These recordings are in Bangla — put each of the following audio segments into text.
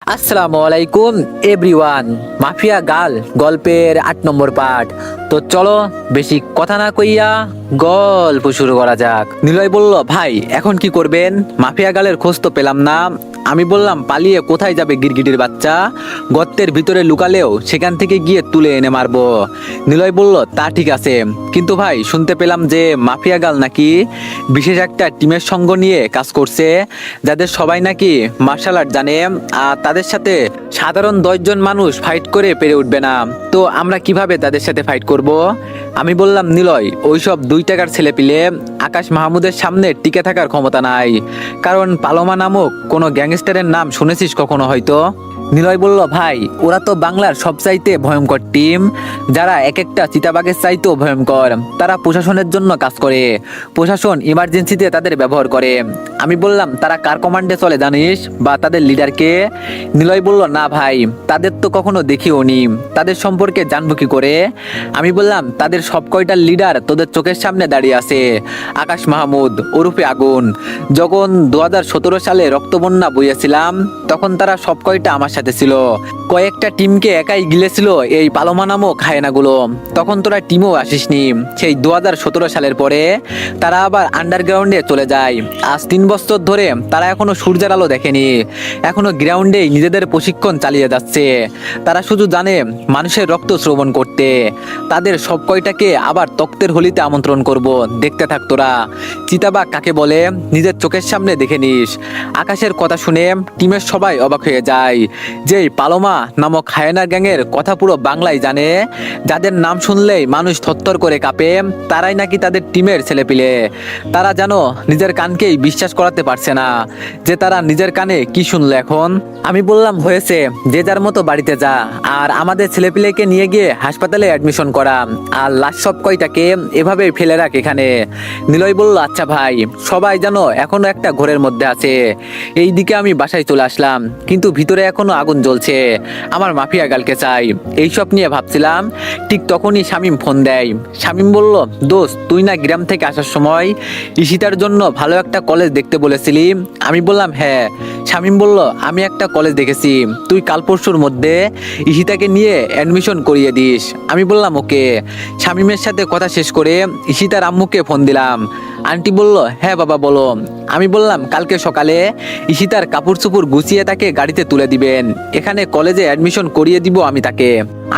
আসসালামু আলাইকুম এভরিওয়ান। মাফিয়া গার্ল গল্পের 8 নম্বর পার্ট। তো চলো বেশি কথা না কইয়া গল্প শুরু করা যাক। নিলয় বলল, ভাই এখন কি করবেন? মাফিয়া গার্লের খোঁজ তো পেলাম না। আমি বললাম, পালিয়ে কোথায় যাবে গিরগিটির বাচ্চা? গর্তের ভিতরে লুকালেও সেখান থেকে গিয়ে তুলে এনে মারবো। নিলয় বলল, তা ঠিক আছে, কিন্তু ভাই শুনতে পেলাম যে মাফিয়া গার্ল নাকি বিশেষ একটা টিমের সঙ্গ নিয়ে কাজ করছে, যাদের সবাই নাকি মার্শাল আর্ট জানে, আর তাদের সাথে সাধারণ 10 জন মানুষ ফাইট করে পেরে উঠবে না। তো আমরা কিভাবে তাদের সাথে ফাইট করব? আমি বললাম, নিলয়, ওইসব 2 টাকার ছেলেপিলে আকাশ মাহমুদের সামনে টিকে থাকার ক্ষমতা নাই। কারণ পালোমা নামক কোনো গ্যাংস্টারের নাম শুনেছিস কখনো হয়তো? নিলয় বলল, ভাই ওরা তো বাংলার সবচাইতে ভয়ঙ্কর টিম, যারা এক একটা চিতাবাঘের চাইতেও ভয়ঙ্কর। তারা প্রশাসনের জন্য কাজ করে, প্রশাসন ইমার্জেন্সিতে তাদের ব্যবহার করে। আমি বললাম, তারা কার কমান্ডে চলে জানিস, বা তাদের লিডারকে? নিলয় বলল, না ভাই, তাদের তো কখনো দেখিও নি, তাদের সম্পর্কে জানবো কি করে? আমি বললাম, তাদের সব কয়টা লিডার তোদের চোখের সামনে দাঁড়িয়ে আছে। আকাশ মাহমুদ ওরফে আগুন, যখন 2017 সালে রক্তবন্যা বইয়াছিলাম তখন তারা সব কয়টা আমার সাথে ছিল। কয়েকটা টিমকে একাই গিলেছিল এই পালোমা নামক হায়নাগুলো। তখন তোরা টিমও আসিসনি। সেই 2017 সালের পরে তারা আবার আন্ডারগ্রাউন্ডে চলে যায়। আজ 3 বছর ধরে তারা এখনো সূর্যের আলো দেখেনি, এখনো গ্রাউন্ডেই নিজেদের প্রশিক্ষণ চালিয়ে যাচ্ছে। তারা শুধু জানে মানুষের রক্ত শ্রবণ করতে। তাদের সব কয়টাকে আবার তক্তের হোলিতে আমন্ত্রণ করব, দেখতে থাক তোরা। চিতাবাঘ কাকে বলে নিজের চোখের সামনে দেখে নিস। আকাশের কথা শুনে টিমের সবাই অবাক হয়ে যায়। যেই পালোমা নামক হায়নার গ্যাংয়ের কথা পুরো বাংলায় জানে, যাদের নাম শুনলেই মানুষ থরথর করে কাঁপে, তারাই নাকি তাদের টিমের ছেলেপিলে। তারা জানো নিজের কানকেই বিশ্বাস করাতে পারছে না যে তারা নিজের কানে কি শুনলো এখন। আমি বললাম, হয়েছে, যে যার মতো বাড়িতে যা, আর আমাদের ছেলেপিলেকে নিয়ে গিয়ে হাসপাতালে অ্যাডমিশন করা, আর লাশ সব কয়টাকে এভাবে ফেলে রাখ এখানে। নিলয় বলল, আচ্ছা ভাই, সবাই জানো এখনো একটা ঘরের মধ্যে আছে। এই দিকে আমি বাসায় চলে আসলাম, কিন্তু ভিতরে এখনো আগুন জ্বলছে। আমার মাফিয়া গার্লকে চাই। এইসব নিয়ে ভাবছিলাম, ঠিক তখনই শামীম ফোন দেয়। শামীম বলল, দোস্ত, তুই না গ্রাম থেকে আসার সময় ঈশিতার জন্য ভালো একটা কলেজ দেখতে বলেছিলি? আমি বললাম, হ্যাঁ। শামীম বলল, আমি একটা কলেজ দেখেছি, তুই কাল পরশুর মধ্যে ঈশিতাকে নিয়ে অ্যাডমিশন করিয়ে দিস। আমি বললাম, ওকে। শামীমের সাথে কথা শেষ করে ঈশিতার আম্মুকে ফোন দিলাম। আন্টি বলল, হ্যাঁ বাবা বলো। আমি বললাম, কালকে সকালে ঈশিতার কাপড় চোপড় গুছিয়ে তাকে গাড়িতে তুলে দিবেন, এখানে কলেজে অ্যাডমিশন করিয়ে দিব আমি তাকে।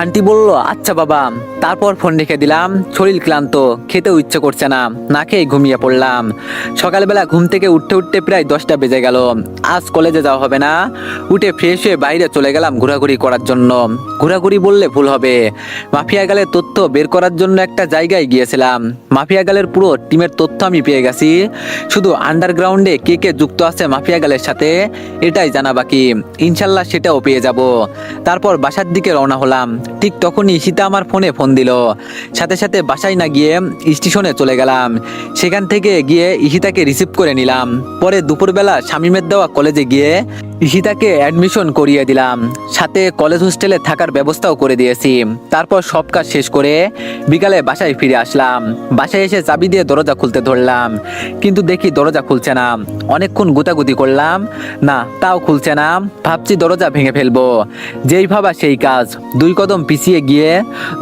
আন্টি বলল, আচ্ছা বাবা। তারপর ফোন রেখে দিলাম। শরীর ক্লান্ত, খেতেও ইচ্ছে করছে না, না খেয়ে ঘুমিয়ে পড়লাম। সকালবেলা ঘুম থেকে উঠতে উঠতে প্রায় 10টা বেজে গেল। আজ কলেজে যাওয়া হবে না। উঠে ফ্রেশ হয়ে বাইরে চলে গেলাম ঘোরাঘুরি করার জন্য। ঘোরাঘুরি বললে ভুল হবে, মাফিয়া গালের তথ্য বের করার জন্য একটা জায়গায় গিয়েছিলাম। মাফিয়া গালের পুরো টিমের তথ্য আমি পেয়ে গেছি, শুধু আন্ডারগ্রাউন্ডে কে কে যুক্ত আছে মাফিয়া গালের সাথে এটাই জানা বাকি। ইনশাল্লাহ সেটাও পেয়ে যাব। তারপর বাসার দিকে রওনা হলাম। ঠিক তখনই ঈশিতা আমার ফোনে ফোন দিল। সাথে সাথে বাসায় না গিয়ে স্টেশনে চলে গেলাম। সেখান থেকে গিয়ে ঈশিতাকে রিসিভ করে নিলাম। পরে দুপুরবেলা শামীমের দেওয়া কলেজে গিয়ে ঈশিতাকে অ্যাডমিশন করিয়ে দিলাম, সাথে কলেজ হোস্টেলে থাকার ব্যবস্থাও করে দিয়েছি। তারপর সব কাজ শেষ করে বিকালে বাসায় ফিরে আসলাম। বাসায় এসে চাবি দিয়ে দরজা খুলতে ধরলাম, কিন্তু দেখি দরজা খুলছে না। অনেকক্ষণ গুতাগুতি করলাম, না তাও খুলছে না। ভাবছি দরজা ভেঙে ফেলবো, যেই ভাবা সেই কাজ। 2 কদম পিছিয়ে গিয়ে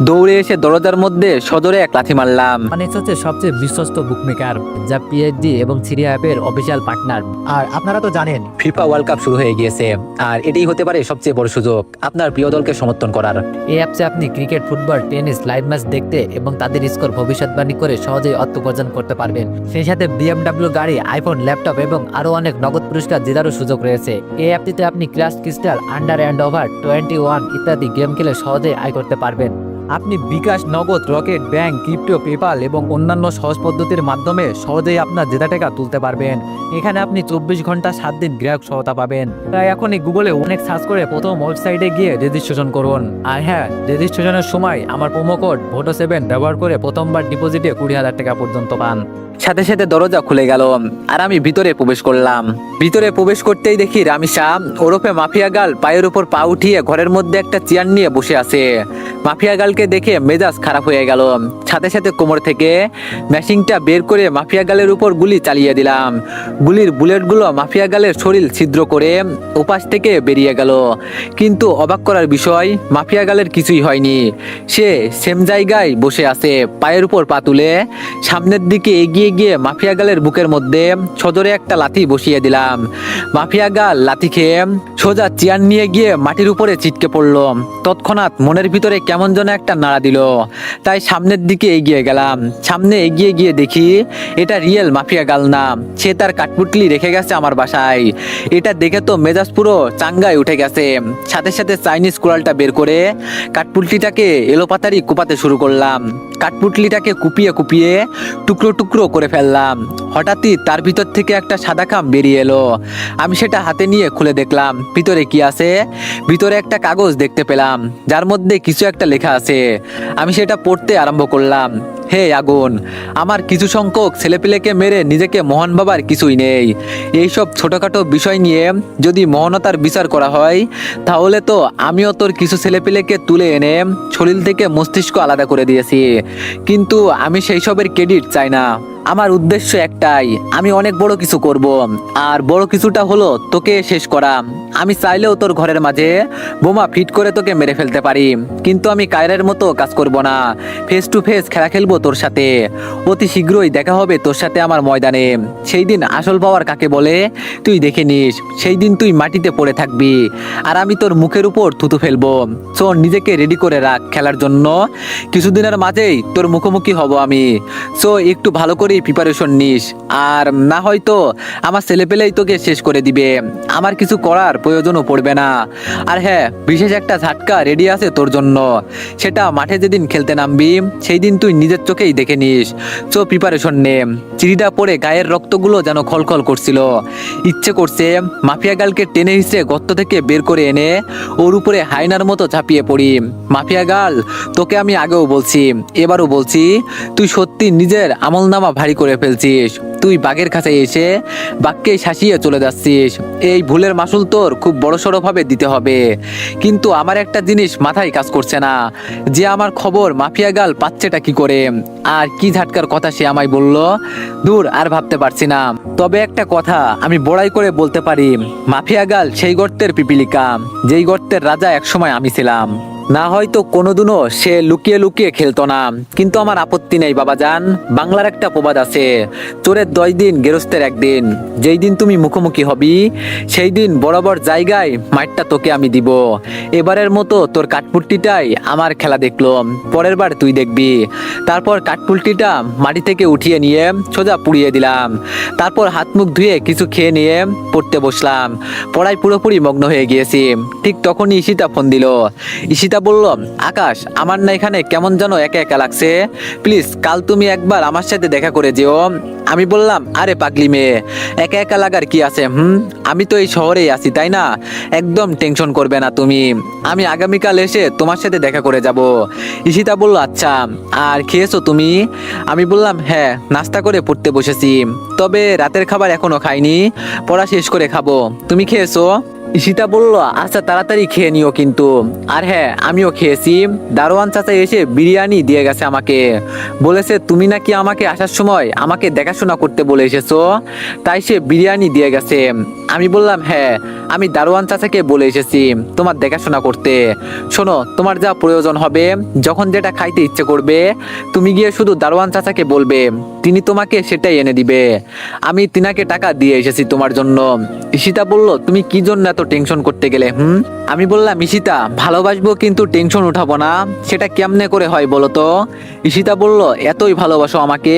দৌড়ে এসে দরজার মধ্যে সজোরে এক লাথি মারলাম। অনেক্স হচ্ছে সবচেয়ে বিশ্বস্ত বুকমেকার, যা পিএইচডি এবং সিরিয়া অ্যাপের অফিসিয়াল পার্টনার। আর আপনারা তো জানেন ফিফা ওয়ার্ল্ড কাপ শুরু হয়ে গিয়েছে, আর এটাই হতে পারে সবচেয়ে বড় সুযোগ আপনার প্রিয় দলকে সমর্থন করার। এই অ্যাপসে আপনি cricket, football, tennis live match দেখতে এবং তাদের স্কোর ভবিষ্যৎবাণী করে সহজেই অর্থ উপার্জন করতে পারবেন। সেই সাথে BMW গাড়ি, আইফোন, ল্যাপটপ এবং আরো অনেক নগদ পুরস্কার জেতারও সুযোগ রয়েছে। এই অ্যাপটিতে আপনি crush crystal, under and over 21 ইত্যাদি গেম খেলে সহজেই আয় করতে পারবেন। আপনি বিকাশ, নগদ, রকেট, ব্যাংক, ক্রিপ্টো, পেপাল এবং অন্যান্য সহজ পদ্ধতির মাধ্যমে সহজেই আপনার জেতা টাকা তুলতে পারবেন। এখানে আপনি 24 ঘন্টা 7 দিন গ্রাহক সহায়তা পাবেন। তাই এখনই গুগলে অনেক সার্চ করে প্রথম ওয়েবসাইটে গিয়ে রেজিস্ট্রেশন করুন। আর হ্যাঁ, রেজিস্ট্রেশনের সময় আমার প্রোমো কোড VOTO7 ব্যবহার করে প্রথমবার ডিপোজিটে 20,000 টাকা পর্যন্ত পান। সাথে সাথে দরজা খুলে গেল, আর আমি ভিতরে প্রবেশ করলাম। ভিতরে প্রবেশ করতেই দেখি রামিসা ওরফে মাফিয়া গার্ল পায়ের উপর পা উঠিয়ে ঘরের মধ্যে একটা চেয়ার নিয়ে বসে আছে। মাফিয়া গার্লকে ঈশিতাকে দেখে মেজাজ খারাপ হয়ে গেল। সাথে সাথে কোমর থেকে মেশিনটা বের করে মাফিয়া গালের উপর গুলি চালিয়ে দিলাম। গুলির বুলেটগুলো মাফিয়া গালের শরীর ছিদ্র করে ওপাশ থেকে বেরিয়ে গেল। কিন্তু অবাক করার বিষয়, মাফিয়া গালের কিছুই হয়নি। সে সেম জায়গায় বসে আছে, পায়ের উপর পা তুলে। সামনের দিকে এগিয়ে গিয়ে মাফিয়া গালের বুকের মধ্যে সজোরে একটা লাথি বসিয়ে দিলাম। মাফিয়া গাল লাথি খেয়ে সোজা চেয়ার নিয়ে গিয়ে মাটির উপরে চিটকে পড়ল। তৎক্ষণাৎ মনের ভিতরে কেমন যেন একটা নাড়া দিল, তাই সামনের দিকে এগিয়ে গেলাম। সামনে এগিয়ে গিয়ে দেখি এটা রিয়েল মাফিয়া গাল না, সে তার কাঠপুটলি রেখে গেছে আমার বাসায়। এটা দেখে তো মেজাজ পুরো চাঙ্গায় উঠে গেছে। সাথে সাথে চাইনিজ কুড়ালটা বের করে কাঠপুটলিটাকে এলোপাতারি কুপাতে শুরু করলাম। কাঠপুটলিটাকে কুপিয়ে কুপিয়ে টুকরো টুকরো করে ফেললাম। হঠাৎই তার ভিতর থেকে একটা সাদা খাম বেরিয়ে এলো। আমি সেটা হাতে নিয়ে খুলে দেখলাম ভিতরে কি আছে। ভিতরে একটা কাগজ দেখতে পেলাম, যার মধ্যে কিছু একটা লেখা আছে। আমি সেটা পড়তে আরম্ভ করলাম। হে আগুন, আমার কিছু সংখ্যক ছেলেপেলেকে মেরে নিজেকে মহান ভাবার কিছুই নেই। এইসব ছোটখাটো বিষয় নিয়ে যদি মহানতার বিচার করা হয়, তাহলে তো আমিও তোর কিছু ছেলেপেলেকে তুলে এনে শরীর থেকে মস্তিষ্ক আলাদা করে দিয়েছি। কিন্তু আমি সেই সবের ক্রেডিট চাই না। আমার উদ্দেশ্য একটাই, আমি অনেক বড় কিছু করব। আর বড় কিছুটা হলো তোকে শেষ করা। আমি চাইলেও তোর ঘরের মাঝে বোমা ফিট করে তোকে মেরে ফেলতে পারি, কিন্তু আমি কায়রের মতো কাজ করব না। ফেস টু ফেস খেলা খেলবো তোর সাথে। অতি শীঘ্রই দেখা হবে তোর সাথে আমার ময়দানে। সেই দিন আসল পাওয়ার কাকে বলে তুই দেখে নিস। সেই দিন তুই মাটিতে পড়ে থাকবি, আর আমি তোর মুখের উপর থুতু ফেলবো। সো নিজেকে রেডি করে রাখ খেলার জন্য। কিছুদিনের মাঝেই তোর মুখোমুখি হব আমি। সো একটু ভালো করে প্রিপারেশন নিস, আর না হয়তো আমার ছেলেপেলেই তোকে শেষ করে দিবে। আমার কিছু করার প্রয়োজনও পড়বে না। আর হ্যাঁ, বিশেষ একটা ঝাটকা রেডি আছে তোর জন্য। সেটা মাঠে যেদিন খেলতে নামবি, সেই দিন তুই নিজের চোখেই দেখে নিস। সো প্রিপারেশন নে। চিঠিটা পড়ে গায়ের রক্তগুলো যেন খলখল করছিল। ইচ্ছে করছে মাফিয়া গালকে টেনে হিসড়ে গর্ত থেকে বের করে এনে ওর উপরে হায়নার মতো ঝাঁপিয়ে পড়ি। মাফিয়া গাল, তোকে আমি আগেও বলছি, এবারও বলছি, তুই সত্যি নিজের আমলনামা ভারী করে ফেলছিস। তুই বাঘের কাছে এসে বাঘকে শাসিয়ে চলে যাচ্ছিস। এই ভুলের মাসুল তোর খুব বড়সড় ভাবে দিতে হবে। কিন্তু আমার একটা জিনিস মাথায় কাজ করছে না, যে আমার খবর মাফিয়া গাল পাচ্ছেটা কি করে, আর কি ঝাটকার কথা সে আমায় বলল। দূর, আর ভাবতে পারছি না। তবে একটা কথা আমি বড়াই করে বলতে পারি, মাফিয়া গাল সেই গর্তের পিপিলিকা, যেই গর্তের রাজা একসময় আমি ছিলাম। না হয়তো কোনোদিনও সে লুকিয়ে লুকিয়ে খেলতো না, কিন্তু আমার আপত্তি নেই বাবাজান। বাংলার একটা প্রবাদ আছে, চোরের 10 দিন গেরস্তের 1 দিন। যেই দিন তুমি মুখোমুখি হবি, সেই দিন বরাবর জায়গায় মাইটটা তোকে আমি দিব। এবারের মতো তোর কাঠপুট্টিটাই আমার খেলা দেখলো, পরের বার তুই দেখবি। তারপর কাঠপুট্টিটা মাটি থেকে উঠিয়ে নিয়ে সোজা পুড়িয়ে দিলাম। তারপর হাত মুখ ধুয়ে কিছু খেয়ে নিয়ে পড়তে বসলাম। পড়ায় পুরোপুরি মগ্ন হয়ে গিয়েছি। ঠিক তখনই ঈশিতা ফোন দিল। ঈশিতা বলল, আকাশ, আমার না এখানে কেমন যেন একা একা লাগছে। প্লিজ কাল তুমি একবার আমার সাথে দেখা করে যেও। আমি বললাম, আরে পাগলি মেয়ে, একা একা লাগার কি আছে? আমি তো এই শহরেই আছি, তাই না? একদম টেনশন করবে না তুমি। আমি আগামীকাল এসে তোমার সাথে দেখা করে যাব। ঈশিতা বলল, আচ্ছা। আর খেয়েছো তুমি? আমি বললাম, হ্যাঁ, নাস্তা করে পড়তে বসেছি, তবে রাতের খাবার এখনো খাইনি, পড়া শেষ করে খাবো। তুমি খেয়েছো? ঈশিতা বলল, আচ্ছা তাড়াতাড়ি খেয়ে নিও কিন্তু। আর হ্যাঁ, আমিও খেয়েছি। দারোয়ান চাচা এসে বিরিয়ানি দিয়ে গেছে আমাকে। বলেছে তুমি নাকি আমাকে আসার সময় আমাকে দেখাশোনা করতে বলে এসেছো, তাই সে বিরিয়ানি দিয়ে গেছে। আমি বললাম, হ্যাঁ, আমি দারোয়ান চাচাকে বলে এসেছি তোমার দেখাশোনা করতে। শোনো, তোমার যা প্রয়োজন হবে, যখন যেটা খাইতে ইচ্ছে করবে, তুমি গিয়ে শুধু দারোয়ান চাচাকে বলবে, তিনি তোমাকে সেটাই এনে দিবে। আমি তিনাকে টাকা দিয়ে এসেছি তোমার জন্য। ঈশিতা বলল, তুমি কি জন্য এত টেনশন করতে গেলে? আমি বললাম, ঈশিতা, ভালোবাসবো কিন্তু টেনশন উঠাবো না, সেটা কেমনে করে হয় বলো তো? ঈশিতা বলল, এতই ভালোবাসো আমাকে?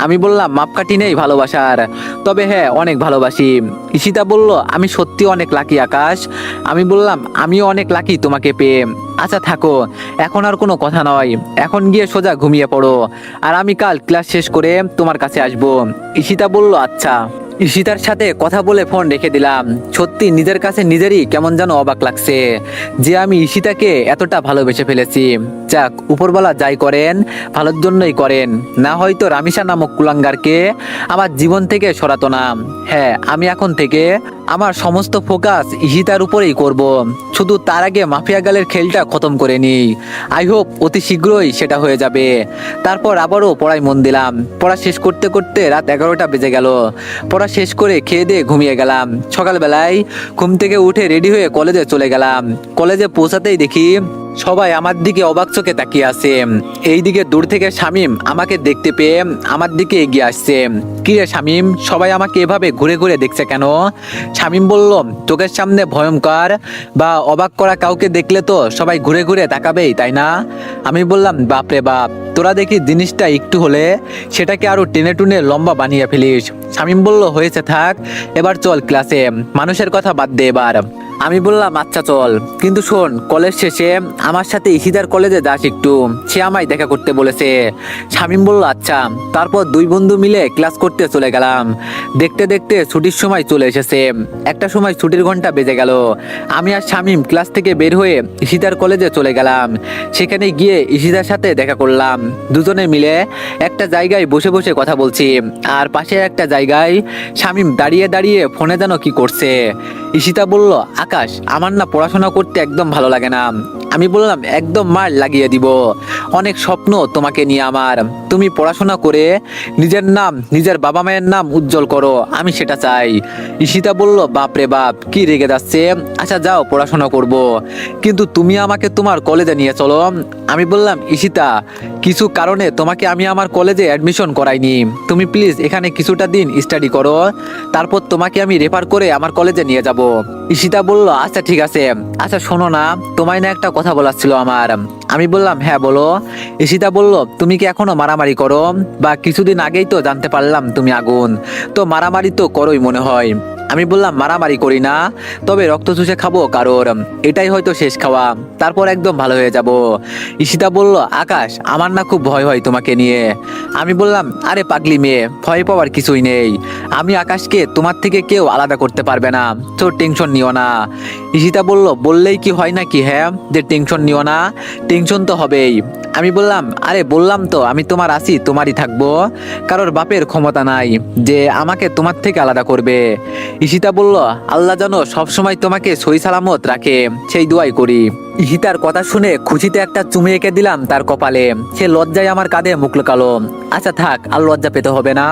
আমি বললাম, মাপকাঠি নেই ভালোবাসার, তবে হ্যাঁ, অনেক ভালোবাসি। ঈশিতা বলল, আমি সত্যি অনেক লাকি আকাশ। আমি বললাম, আমিও অনেক লাকি তোমাকে পেয়ে। আচ্ছা থাকো, এখন আর কোনো কথা নয়, এখন গিয়ে সোজা ঘুমিয়ে পড়ো, আর আমি কাল ক্লাস শেষ করে তোমার কাছে আসবো। ঈশিতা বলল, আচ্ছা। ঈশিতার সাথে কথা বলে ফোন রেখে দিলাম। সত্যি নিজের কাছে নিজেরই কেমন যেন অবাক লাগছে, যে আমি ঈশিতাকে এতটা ভালোবেসে ফেলেছি। যাক, উপরওয়ালা যাই করেন ভালোর জন্যই করেন, না হয়তো রামিসা নামক কুলাঙ্গারকে আমার জীবন থেকে সরাতো না। হ্যাঁ, আমি এখন থেকে আমার সমস্ত ফোকাস ঈশিতার উপরেই করব। শুধু তার আগে মাফিয়া গালের খেলটা খতম করে নিই। আই হোপ অতি শীঘ্রই সেটা হয়ে যাবে। তারপর আবারও পড়ায় মন দিলাম। পড়া শেষ করতে করতে রাত 11টা বেজে গেল। পড়া শেষ করে খেয়ে দিয়ে ঘুমিয়ে গেলাম। সকালবেলায় ঘুম থেকে উঠে রেডি হয়ে কলেজে চলে গেলাম। কলেজে পৌঁছাতেই দেখি সবাই আমার দিকে অবাক চোখে তাকিয়ে আছে। এইদিকে দূর থেকে শামীম আমাকে দেখতে পেয়ে আমার দিকে এগিয়ে আসছে। কি রে শামীম, সবাই আমাকে এভাবে ঘুরে ঘুরে দেখছে কেন? শামীম বলল, চোখের সামনে ভয়ঙ্কর বা অবাক করা কাউকে দেখলে তো সবাই ঘুরে ঘুরে তাকাবেই, তাই না? আমি বললাম, বাপরে বাপ, তোরা দেখি জিনিসটা একটু হলে সেটাকে আরো টেনে টুনে লম্বা বানিয়ে ফেলিস। শামীম বলল, হয়েছে থাক, এবার চল ক্লাসে, মানুষের কথা বাদ দে এবার। আমি বললাম, আচ্ছা চল, কিন্তু শোন, কলেজ শেষে আমার সাথে ইশিতার কলেজে যাস একটু, সে আমায় দেখা করতে বলেছে। শামীম বলল, আচ্ছা। তারপর দুই বন্ধু মিলে ক্লাস করতে চলে গেলাম। দেখতে দেখতে ছুটির সময় চলে এসেছে। একটা সময় ছুটির ঘন্টা বেজে গেল। আমি আর শামীম ক্লাস থেকে বের হয়ে ইশিতার কলেজে চলে গেলাম। সেখানে গিয়ে ইশিতার সাথে দেখা করলাম। দুজনে মিলে একটা জায়গায় বসে বসে কথা বলছি, আর পাশে একটা জায়গায় শামীম দাঁড়িয়ে দাঁড়িয়ে ফোনে যেন কি করছে। ইশিতা বলল, আকাশ, আমার না পড়াশোনা করতে একদম ভালো লাগে না। আমি বললাম, একদম মার লাগিয়ে দিব, অনেক স্বপ্ন তোমাকে নিয়ে আমার। তুমি পড়াশোনা করে নিজের নাম, নিজের বাবা মায়ের নাম উজ্জ্বল করো, আমি সেটা চাই। ইশিতা বলল, বাপ রে বাপ, কি রেগে যাচ্ছে, আচ্ছা যাও পড়াশোনা করব, কিন্তু তুমি আমাকে তোমার কলেজে নিয়ে চলো। আমি বললাম, ইশিতা, কিছু কারণে তোমাকে আমি আমার কলেজে অ্যাডমিশন করাইনি, তুমি প্লিজ এখানে কিছুটা দিন স্টাডি করো, তারপর তোমাকে আমি রেফার করে আমার কলেজে নিয়ে যাব। ইশিতা বলল, আচ্ছা ঠিক আছে। আচ্ছা শোনো না, তোমায় না একটা কথা বলার ছিল আমার। আমি বললাম, হ্যাঁ বলো। ইশিতা বলল, তুমি কি এখনো মারামারি করো? বা কিছুদিন আগেই তো জানতে পারলাম তুমি আগুন, তো মারামারি তো করোই মনে হয়। আমি বললাম, মারামারি করি না, তবে রক্ত চুষে খাবো কারোর, এটাই হয়তো শেষ খাওয়া, তারপর একদম ভালো হয়ে যাব। ইশিতা বলল, আকাশ, আমার না খুব ভয় হয় তোমাকে নিয়ে। আমি বললাম, আরে পাগলি মেয়ে, ভয় পাওয়ার কিছুই নেই, আমি আকাশকে তোমার থেকে কেউ আলাদা করতে পারবে না, তো টেনশন নিও না। ইশিতা বলল, বললেই কি হয় নাকি, হ্যাঁ, যে টেনশন নিও না, টেনশন তো হবেই। আমি বললাম, আরে বললাম তো আমি তোমার আছি, তোমারই থাকবো, কারোর বাপের ক্ষমতা নাই যে আমাকে তোমার থেকে আলাদা করবে। ইশিতা বলল, আল্লাহ যেন সবসময় তোমাকে সহি সালামত রাখে, সেই দোয়াই করি। ইশিতার কথা শুনে খুশিতে একটা চুমে এঁকে দিলাম তার কপালে। সে লজ্জায় আমার কাঁধে মুখ লুকালো। আচ্ছা থাক, আর লজ্জা পেতে হবে না,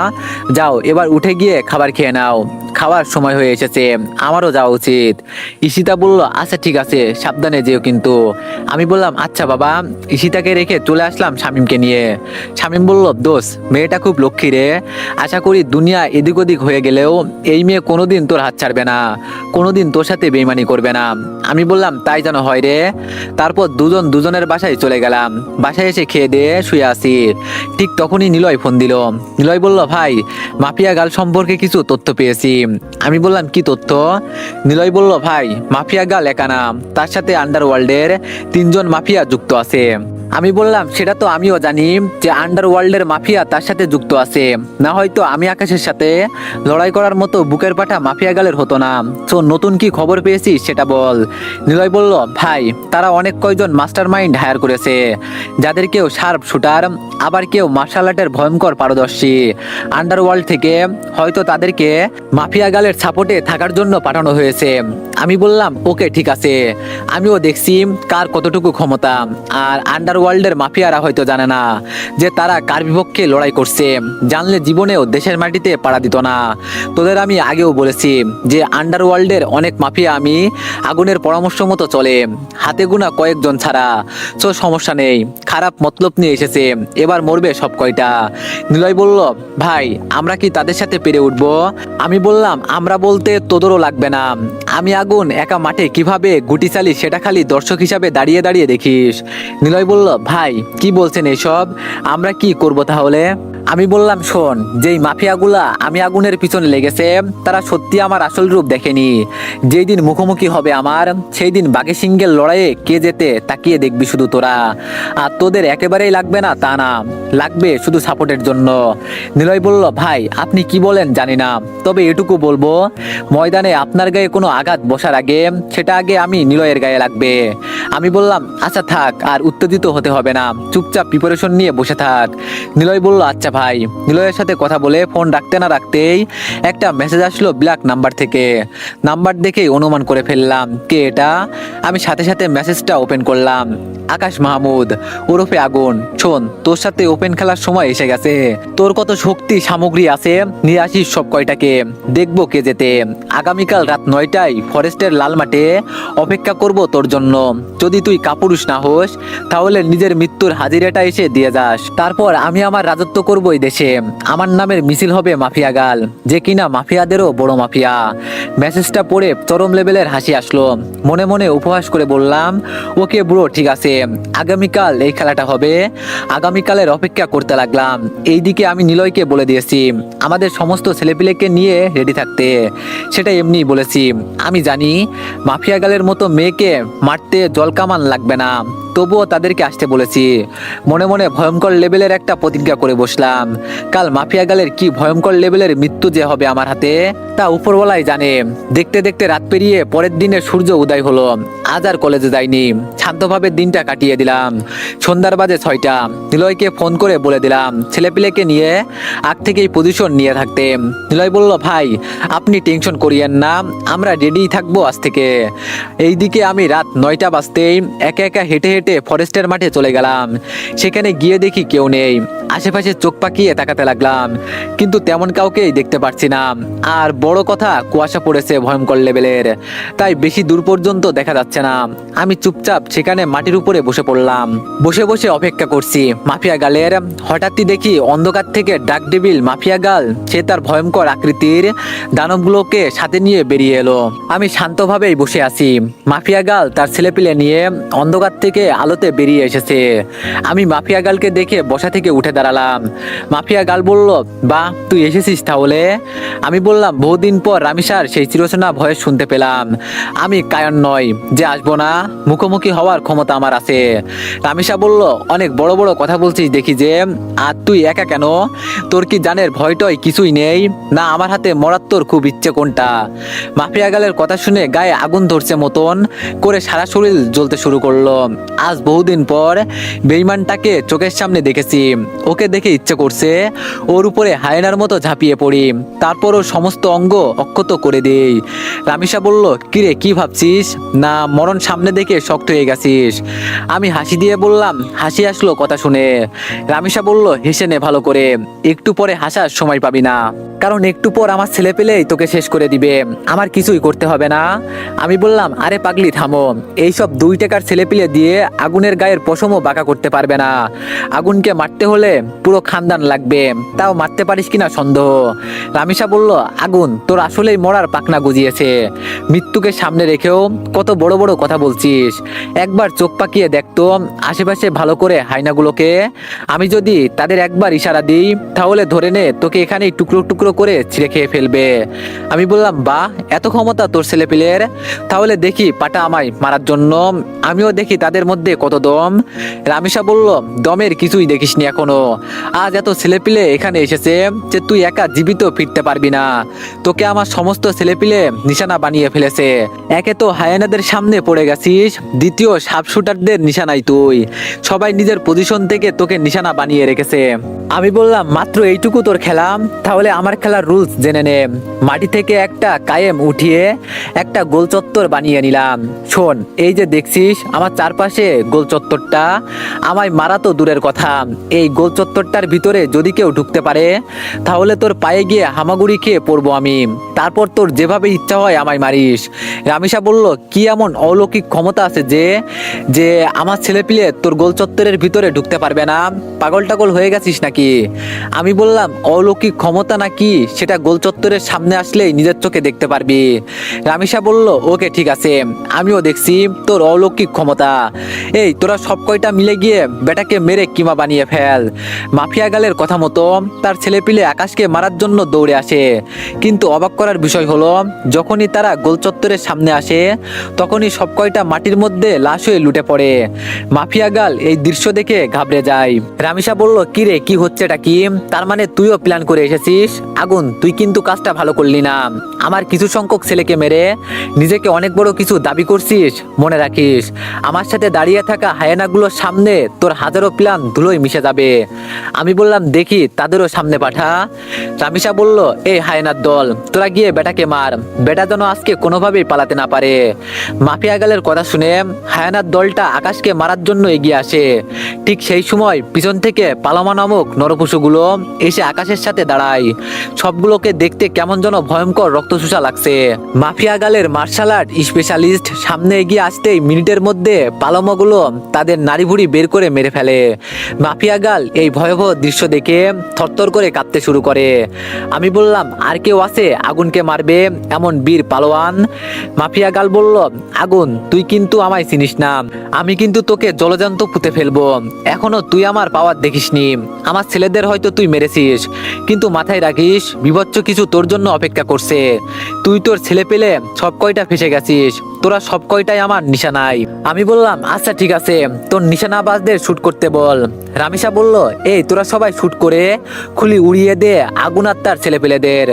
যাও এবার উঠে গিয়ে খাবার খেয়ে নাও, খাওয়ার সময় হয়ে এসেছে, আমারও যাওয়া উচিত। ইশিতা বলল, আচ্ছা ঠিক আছে, সাবধানে যেও কিন্তু। আমি বললাম, আচ্ছা বাবা। ইশিতাকে রেখে চলে আসলাম শামীমকে নিয়ে। শামীম বলল, দোষ, মেয়েটা খুব লক্ষ্মী রে, আশা করি দুনিয়া এদিক ওদিক হয়ে গেলেও এই মেয়ে কোনোদিন তোর হাত ছাড়বে না, কোনোদিন তোর সাথে বেইমানি করবে না। আমি বললাম, তাই যেন হয় রে। তারপর দুজন দুজনের বাসায় চলে গেলাম। বাসায় এসে খেয়ে দিয়ে শুয়ে আসি। ঠিক তখনই নিলয় ফোন দিল। নিলয় বলল, ভাই, মাফিয়া গাল সম্পর্কে কিছু তথ্য পেয়েছি। আমি বললাম, কি তথ্য? নিলয় বলল, ভাই, মাফিয়া গাল একা না, তার সাথে আন্ডারওয়ার্ল্ডের 3জন মাফিয়া যুক্ত আছে। আমি বললাম, সেটা তো আমিও জানি যে আন্ডারওয়ার্ল্ডের মাফিয়া তার সাথে যুক্ত আছে, না হয়তো আমি আকাশের সাথে লড়াই করার মতো বুকের পাটা মাফিয়া গালের হতো না। তো নতুন কি খবর পেয়েছিস সেটা বল। নিলয় বলল, ভাই, তারা অনেক কয়জন মাস্টার মাইন্ড হায়ার করেছে, যাদের কেউ শার্প শুটার, আবার কেউ মার্শাল আর্টের ভয়ঙ্কর পারদর্শী। আন্ডারওয়ার্ল্ড থেকে হয়তো তাদেরকে মাফিয়া গালের সাপোর্টে থাকার জন্য পাঠানো হয়েছে। আমি বললাম, ওকে ঠিক আছে, আমিও দেখছি কার কতটুকু ক্ষমতা, আর আন্ডারওয়ার্ল্ডের মাফিয়ারা হয়তো জানে না যে তারা কার বিপক্ষে লড়াই করছে, জানলে জীবনেও দেশের মাটিতে পাড়া দিত না। তোদের আমি আগেও বলেছি যে আন্ডারওয়ার্ল্ডের অনেক মাফিয়া আমি আগুনের পরামর্শ মতো চলে, হাতে গোনা কয়েকজন ছাড়া। তো সমস্যা নেই, খারাপ মতলব নিয়ে এসেছে, এবার মরবে সব কয়টা। নিলয় বলল, ভাই, আমরা কি তাদের সাথে পেরে উঠবো? আমি বললাম, আমরা বলতে তোদেরও লাগবে না, আমি আগুন একা মাঠে কিভাবে গুটি চালি সেটা খালি দর্শক হিসাবে দাঁড়িয়ে দাঁড়িয়ে দেখিস। নিলয় বলল, ভাই, কি বলছেন এসব, আমরা কি করব তাহলে? আমি বললাম, শোন, যেই মাফিয়াগুলা আমি আগুনের পিছনে লেগেছে তারা সত্যি আমার আসল রূপ দেখেনি। যেই দিন মুখোমুখি হবে আমার, সেই দিন বাঘে সিংহের লড়াইয়ে কে যেতে তাকিয়ে দেখবি শুধু তোরা। আর তোদের একেবারেই লাগবে না তা না, লাগবে শুধু সাপোর্টের জন্য। নিলয় বলল, ভাই, আপনি কি বলেন জানি না, তবে এটুকু বলবো, ময়দানে আপনার গায়ে কোনো আঘাত বসার আগে সেটা আগে আমি নিলয়ের গায়ে লাগবে। আমি বললাম আচ্ছা থাক, আর উত্তেজিত হতে হবে না, চুপচাপ প্রিপারেশন নিয়ে বসে থাক। নিলয় বলল আচ্ছা ভাই। নিলয়ের সাথে কথা বলে ফোন রাখতে না রাখতেই একটা মেসেজ আসলো ব্ল্যাক নাম্বার থেকে। নাম্বার দেখেই অনুমান করে ফেললাম কে এটা। আমি সাথে সাথে মেসেজটা ওপেন করলাম। আকাশ মাহমুদ ওরফে আগুন, শোন তোর সাথে ওপেন খেলার সময় এসে গেছে। তোর কত শক্তি সামগ্রী আছে নিয়ে আসিস সব কয়টাকে, দেখবো কে যেতে। আগামীকাল রাত 9টায় ফরেস্টের লাল মাঠে অপেক্ষা করব তোর জন্য। যদি তুই কাপুরুষ না হোস তাহলে নিজের মৃত্যুর হাজিরাটা এসে দিয়ে যাস। তারপর আমি আমার রাজত্ব করব এই দেশে। আমার নামের মিছিল হবে মাফিয়া গাল, যে কিনা মাফিয়াদেরও বড় মাফিয়া। মেসেজটা পড়ে চরম লেভেলের হাসি আসলো। মনে মনে উপহাস করে বললাম ওকে ব্রো, ঠিক আছে, আগামীকাল এই খেলাটা হবে। আগামীকালের অপেক্ষা করতে লাগলাম। এইদিকে আমি নিলয়কে বলে দিয়েছি আমাদের সমস্ত ছেলেপিলেকে নিয়ে রেডি থাকতে। সেটা এমনি বলেছি, আমি জানি মাফিয়া গালের মতো মেয়েকে মারতে জলকামান লাগবে না, তবুও তাদেরকে আসতে বলেছি। মনে মনে ভয়ঙ্কর লেভেলের একটা প্রতিজ্ঞা করে বসলাম। কাল মাফিয়া গালের কি ভয়ঙ্কর লেভেলের মৃত্যু যে হবে আমার হাতে তা উপরওয়ালাই জানে। দেখতে দেখতে রাত পেরিয়ে পরের দিনে সূর্য উদয় হলো। আজ আর কলেজে যাইনি, শান্তভাবে দিনটা কাটিয়ে দিলাম। সন্ধ্যার বাজে 6টা। নিলয়কে ফোন করে বলে দিলাম ছেলেপিলেকে নিয়ে আগ থেকেই পজিশন নিয়ে থাকতে। নিলয় বলল ভাই আপনি টেনশন করিয়েন না, আমরা রেডি থাকবো আজ থেকে। এইদিকে আমি রাত 9টা বাজতেই একা একা হেঁটে হেঁটে ফরেস্টের মাঠে চলে গেলাম। সেখানে গিয়ে দেখি কেউ নেই। আশেপাশে চোখ পাকিয়ে তাকাতে লাগলাম, কিন্তু তেমন কাউকেই দেখতে পারছি না। আর বড় কথা কুয়াশা পড়েছে ভয়ঙ্কর লেভেলের, তাই বেশি দূর পর্যন্ত দেখা যাচ্ছে না। আমি চুপচাপ সেখানে মাটির উপরে বসে পড়লাম। বসে বসে অপেক্ষা করছি মাফিয়া গালের। হঠাৎই দেখি অন্ধকার থেকে ডাক ডেভিল মাফিয়া গাল, সে তার ভয়ঙ্কর আকৃতির দানবগুলোকে সাথে নিয়ে বেরিয়ে এলো। আমি শান্তভাবেই বসে আছি। মাফিয়া গাল তার ছেলেপিলে নিয়ে অন্ধকার থেকে আলোতে বেরিয়ে এসেছে। আমি মাফিয়া গালকে দেখে বসা থেকে উঠে দাঁড়ালাম। মাফিয়া গাল বলল বাহ তুই এসেছিস তাহলে। আমি বললাম বহুদিন পর রামিসার সেই চিরচেনা ভয়েস শুনতে পেলাম। আমি কায়ন নয় যে আসবো না, মুখোমুখি হওয়ার ক্ষমতা আমার আছে। রামিসা বলল অনেক বড় বড় কথা বলছিস দেখি যে, আর তুই একা কেন? তোর কি জানের ভয়টয় কিছুই নেই না? আমার হাতে মরার তোর খুব ইচ্ছে কোনটা? মাফিয়া গালের কথা শুনে গায়ে আগুন ধরছে মতন করে সারা শরীর জ্বলতে শুরু করলো। আজ বহুদিন পর বেইমানটাকে চোখের সামনে দেখেছি। ওকে দেখে ইচ্ছে করছে ওর উপরে হায়নার মতো ঝাঁপিয়ে পড়ি, তারপর ওর সমস্ত অঙ্গ অক্ষত করে দেই। রামিসা বলল কিরে কি ভাবছিস? না মরণ সামনে দেখে শক্ত হয়ে গেছিস? আমি হাসি দিয়ে বললাম হাসি আসলো কথা শুনে। রামিসা বলল হেসে নে ভালো করে, একটু পরে হাসার সময় পাবি না, কারণ একটু পর আমার ছেলে পেলেই তোকে শেষ করে দিবে, আমার কিছুই করতে হবে না। আমি বললাম আরে পাগলি থামো, এইসব 2 টাকার ছেলে পেলে দিয়ে আগুনের গায়ের পশমও বাঁকা করতে পারবে না। আগুনকে মারতে হলে পুরো খানদান লাগবে, তাও মারতে পারিস কিনা সন্দেহ। রামিসা বলল আগুন তোর আসলেই মরার পাকনা গজিয়েছে, মৃত্যুকে সামনে রেখেও কত বড় বড় কথা বলছিস। একবার চোখ পাকিয়ে দেখতো আশেপাশে ভালো করে হায়নাগুলোকে। আমি যদি তাদের একবার ইশারা দিই তাহলে ধরে নে তোকে এখানেই টুকরো টুকরো করে ছিঁড়ে খেয়ে ফেলবে। আমি বললাম বাহ এত ক্ষমতা তোর ছেলেপিলের, তাহলে দেখি পাটা আমায় মারার জন্য, আমিও দেখি তাদের মধ্যে কত দম। রামিসা বলল দমের কিছুই দেখিসনি এখনো, আজ এত ছেলেপিলে এখানে এসেছে যে তুই একা জীবিত ফিরতে পারবি না। তোকে আমার সমস্ত ছেলেপিলে নিশানা বানিয়ে ফেলেছে। একে তো হায়েনাদের সামনে পড়ে গেছিস, দ্বিতীয় সাপ শুটারদের নিশানাই তুই। সবাই নিজের পজিশন থেকে তোকে নিশানা বানিয়ে রেখেছে। আমি বললাম মাত্র এইটুকু তোর খেলাম, তাহলে আমার খেলার রুলস জেনে নে। মাটি থেকে একটা কায়েম উঠিয়ে একটা গোল চত্বর বানিয়ে নিলাম। শোন এই যে দেখছিস আমার চারপাশে গোল চত্বরটা, আমায় মারা তো দূরের কথা, এই গোল চত্বরটার ভিতরে যদি কেউ ঢুকতে পারে তাহলে তোর পায়ে গিয়ে হামাগুড়ি খেয়ে পড়বো আমি, তারপর তোর যেভাবে ইচ্ছা হয় আমায় মারিস। রামিসা বলল কি এমন অলৌকিক ক্ষমতা আছে যে যে আমার ছেলেপিলে তোর গোল চত্বরের ভিতরে ঢুকতে পারবে না? পাগল টাগল হয়ে গেছিস নাকি? আমি বললাম অলৌকিক ক্ষমতা নাকি সেটা গোল চত্বরের সামনে আসলেই নিজের চোখে দেখতে পারবি। রামিসা বলল ওকে ঠিক আছে, আমিও দেখছি তোর অলৌকিক ক্ষমতা। এই তোরা সব কয়টা মিলে গিয়ে বেটাকে মেরে কিমা বানিয়ে ফেল। মাফিয়া গালের কথা মতো তার ছেলেপিলে আকাশকে মারার জন্য দৌড়ে আসে, কিন্তু অবাক করার বিষয় হলো যখনই তারা গোল চত্বরের সামনে আসে তখনই সব কয়টা মাটির মধ্যে লাশ হয়ে লুটে পড়ে। মাফিয়া গাল এই দৃশ্য দেখে ঘাবড়ে যায়। রামিসা বলল কি রে কি হচ্ছে এটা কি? তার মানে তুইও প্ল্যান করে এসেছিস? আগুন তুই কিন্তু কাজটা ভালো করলি না। আমার কিছু সংখ্যক ছেলেকে মেরে নিজেকে অনেক বড় কিছু দাবি করছিস, মনে রাখিস আমার সাথে দাঁড়িয়ে থাকা হায়েনাগুলোর সামনে তোর হাজারো প্ল্যান ধুলোয় মিশে যাবে। আমি বললাম দেখি তাদেরও সামনে পাঠা। রামিসা বলল, এই হায়েনার দল, তোরা গিয়ে বেটাকে মার, বেটা যেন আজকে কোনোভাবেই পালাতে না পারে। মাফিয়া গালের কথা শুনে হায়েনার দলটা আকাশকে মারার জন্য এগিয়ে আসে। ঠিক সেই সময় পিছন থেকে পালামা নামক নরপশুগুলো এসে আকাশের সাথে দাঁড়ায়। সবগুলোকে দেখতে কেমন যেন ভয়ঙ্কর রক্তচোষা লাগছে। মাফিয়া গালের মার্শাল আর্ট স্পেশালিস্ট সামনে এগিয়ে আসতেই মিনিটের মধ্যে পালামাগুলো তাদের নাড়িভুড়ি বের করে মেরে ফেলে। মাফিয়া গাল এই ভয়াবহ দৃশ্য দেখে থরথর করে কাঁপতে শুরু করে। আমি বললাম, আর কেউ আছে আগুনকে মারবে এমন বীর পালোয়ান? মাফিয়া গাল বলল, আগুন তুই কিন্তু আমায় চিনিস না, আমি কিন্তু তোকে জলজান্ত পুঁতে ফেলবো। এখনো তুই আমার পাওয়ার দেখিসনি। আমার ছেলেদের হয়তো তুই মেরেছিস, কিন্তু মাথায় রাখিস বিভৎস কিছু তোর জন্য অপেক্ষা করছে। তুই তোর ছেলে পেলে সব কয়টা ফেসে গেছিস, তোরা সব কয়টাই আমার নিশানায়। আমি বললাম, আচ্ছা ঠিক আছে, তোর নিশানাবাজদের শুট করতে বল। রামিসা বলল, এই তোরা সবাই শুট করে খুলি উড়িয়ে দে আগুন আর তার ছেলে পেলেদের।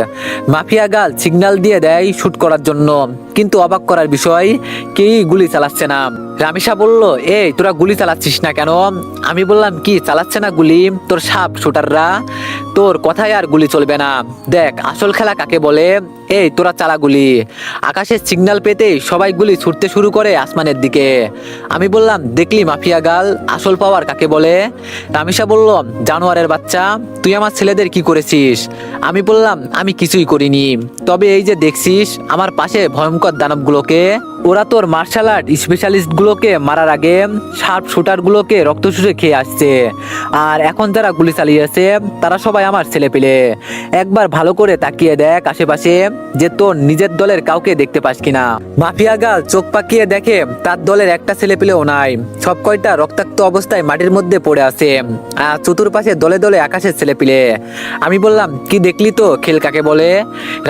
মাফিয়া গাল সিগন্যাল দিয়ে দেয় শুট করার জন্য, কিন্তু অবাক করার বিষয় কেউই গুলি চালাচ্ছে না। রামিসা বলল, এই তোরা গুলি চালাচ্ছিস না কেন? আমি বললাম, কি চালাচ্ছে না গুলি? তোর সাপ শুটাররা, তোর কথায় আর গুলি চলবে না। দেখ আসল খেলা কাকে বলে। এই তোরা চালা গুলি। আকাশের সিগন্যাল পেতেই সবাই গুলি ছুটতে শুরু করে আসমানের দিকে। আমি বললাম, দেখলি মাফিয়া গাল, আসল পাওয়ার কাকে বলে? রামিসা বলল, জানোয়ারের বাচ্চা, তুই আমার ছেলেদের কি করেছিস? আমি বললাম, আমি কিছুই করিনি, তবে এই যে দেখছিস আমার পাশে ভয়ঙ্কর দানবগুলোকে, ওরা তোর মার্শাল আর্ট স্পেশালিস্ট গুলোকে মারার আগে শার্প শুটার গুলোকে রক্ত শুষে খেয়ে আসছে। আর এখন যারা গুলি চালিয়েছে তারা সবাই আমার ছেলে পেলে। একবার ভালো করে তাকিয়ে দেখ আশেপাশে, যে তোর নিজের দলের কাউকে দেখতে পাস কিনা। মাফিয়া গাল চোখ পাকিয়ে দেখে তার দলের একটা ছেলে পেলেও নাই, সব কয়টা রক্তাক্ত অবস্থায় মাটির মধ্যে পড়ে আছে। আর চতুর্পাশে দলে দলে আকাশের ছেলে পেলে। আমি বললাম, কি দেখলি তো খেল কাকে বলে?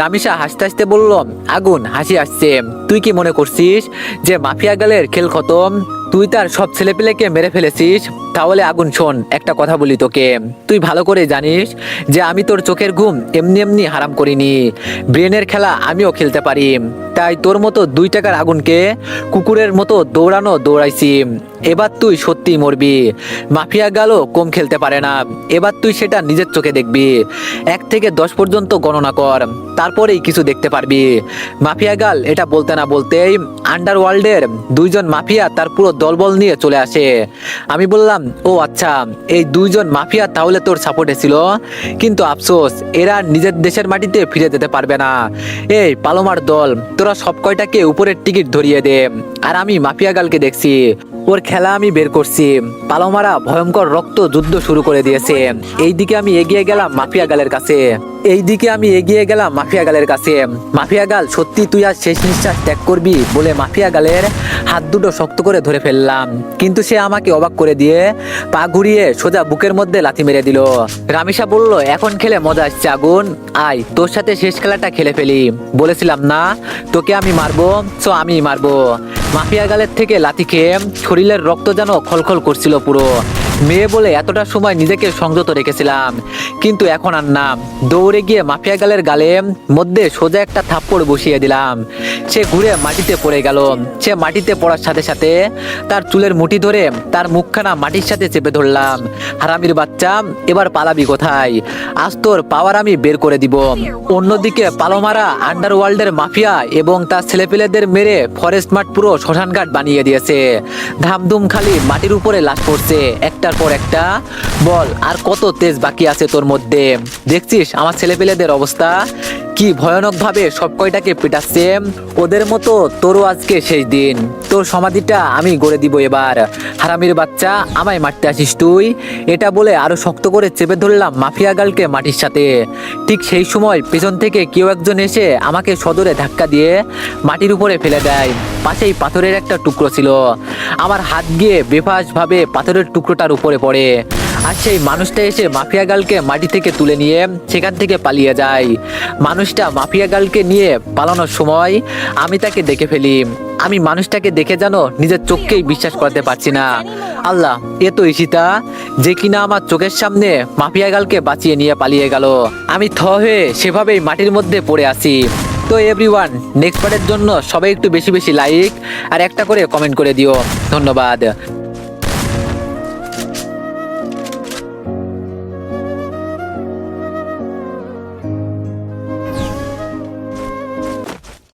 রামিসা হাসতে হাসতে বলল, আগুন হাসি আসছে, তুই কি মনে করছিস যে মাফিয়া গালের খেল খতম? তুই তার সব ছেলেপেলেকে মেরে ফেলেছিস। তাহলে আগুন শোন, একটা কথা বলি তোকে, তুই ভালো করে জানিস যে আমি তোর চোখের ঘুম এমনি এমনি হারাম করিনি। ব্রেনের খেলা আমিও খেলতে পারি, তাই তোর মতো 2 টাকার আগুনকে কুকুরের মতো দৌড়াইছি। এবার তুই সত্যি মরবি। মাফিয়া গালও কম খেলতে পারে না, এবার তুই সেটা নিজের চোখে দেখবি। 1 থেকে 10 পর্যন্ত গণনা কর, তারপরেই কিছু দেখতে পারবি। মাফিয়া গাল এটা বলতে না বলতেই আন্ডারওয়ার্ল্ডের 2 জন মাফিয়া তার পুরো দলবল নিয়ে চলে আসে। আমি বললাম, ও আচ্ছা, এই 2 জন মাফিয়া তাহলে তোর সাপোর্টে ছিল, কিন্তু আফসোস এরা নিজের দেশের মাটিতে ফিরে যেতে পারবে না। এই পালোমার দল, তোরা সব কয়টাকে উপরের টিকিট ধরিয়ে দে। আর আমি মাফিয়া গালকে দেখছি, ওর খেলা আমি বের করছি। পালোমারা ভয়ঙ্কর রক্ত যুদ্ধ শুরু করে দিয়েছে। এইদিকে আমি এগিয়ে গেলাম মাফিয়া গালের কাছে। মাফিয়া গাল, সত্যি তুই আজ শেষ নিঃশ্বাস ত্যাগ করবি বলে মাফিয়া গালের হাত দুটো শক্ত করে ধরে ফেললাম, কিন্তু সে আমাকে অবাক করে দিয়ে পা ঘুরিয়ে সোজা বুকের মধ্যে লাথি মেরে দিল। রামিসা বলল, এখন খেলে মজা আসছে আগুন, আয় তোর সাথে শেষ খেলাটা খেলে ফেলি। বলেছিলাম না তোকে আমি মারবো, সো আমি মারবো। মাফিয়া গালের থেকে লাথি খেয়ে শরীরের রক্ত যেন খলখল করছিল পুরো। মেয়ে বলে এতটা সময় নিজেকে সংযত রেখেছিলাম, কিন্তু এখন আর না। দৌড়ে গিয়ে মাফিয়া গালের গালে মধ্যে সোজা একটা থাপ্পড় বসিয়ে দিলাম। সে ঘুরে মাটিতে পড়ে গেল। সে মাটিতে পড়ার সাথে সাথে তার চুলের মুঠি ধরে তার মুখখানা মাটির সাথে চেপে ধরলাম। হারামির বাচ্চা, এবার পালাবি কোথায়? আজ তোর পাওয়ার আমি বের করে দিব। অন্যদিকে পালোমারা আন্ডারওয়ার্ল্ডের মাফিয়া এবং তার ছেলেপেলেদের মেরে ফরেস্ট মাঠ পুরো শ্মশানঘাট বানিয়ে দিয়েছে। ধামধুম খালি মাটির উপরে লাশ পড়ছে একটার পর একটা। বল, আর কত তেজ বাকি আছে তোর মধ্যে? দেখছিস আমার ছেলেপেলেদের অবস্থা, কি ভয়ানক ভাবে সব কয়টাকে পিটাচ্ছে। ওদের মতো তোরও আজকে শেষ দিন, তোর সমাধিটা আমি গড়ে দিব এবার। হারামির বাচ্চা, আমায় মারতে আসিস তুই? এটা বলে আরো শক্ত করে চেপে ধরলাম মাফিয়া গালকে মাটির সাথে। ঠিক সেই সময় পেছন থেকে কেউ একজন এসে আমাকে সদরে ধাক্কা দিয়ে মাটির উপরে ফেলে দেয়। পাশেই পাথরের একটা টুকরো ছিল, আমার হাত গিয়ে বেফাস ভাবে পাথরের টুকরোটার উপরে পড়ে। আর সেই মানুষটা এসে মাফিয়া গালকে মাটি থেকে তুলে নিয়ে সেখান থেকে পালিয়ে যায়। মানুষটা মাফিয়া গালকে নিয়ে পালানোর সময় আমি তাকে দেখে ফেলি। আমি মানুষটাকে দেখে যেন নিজের চোখকেই বিশ্বাস করতে পারছি না। আল্লাহ, এ তো ঈশিতা, যে কিনা আমার চোখের সামনে মাফিয়া গালকে বাঁচিয়ে নিয়ে পালিয়ে গেল। আমি থ হয়ে সেভাবেই মাটির মধ্যে পড়ে আছি। তো এভরিওয়ান, নেক্সট পার্টের জন্য সবাই একটু বেশি বেশি লাইক আর একটা করে কমেন্ট করে দিও। ধন্যবাদ।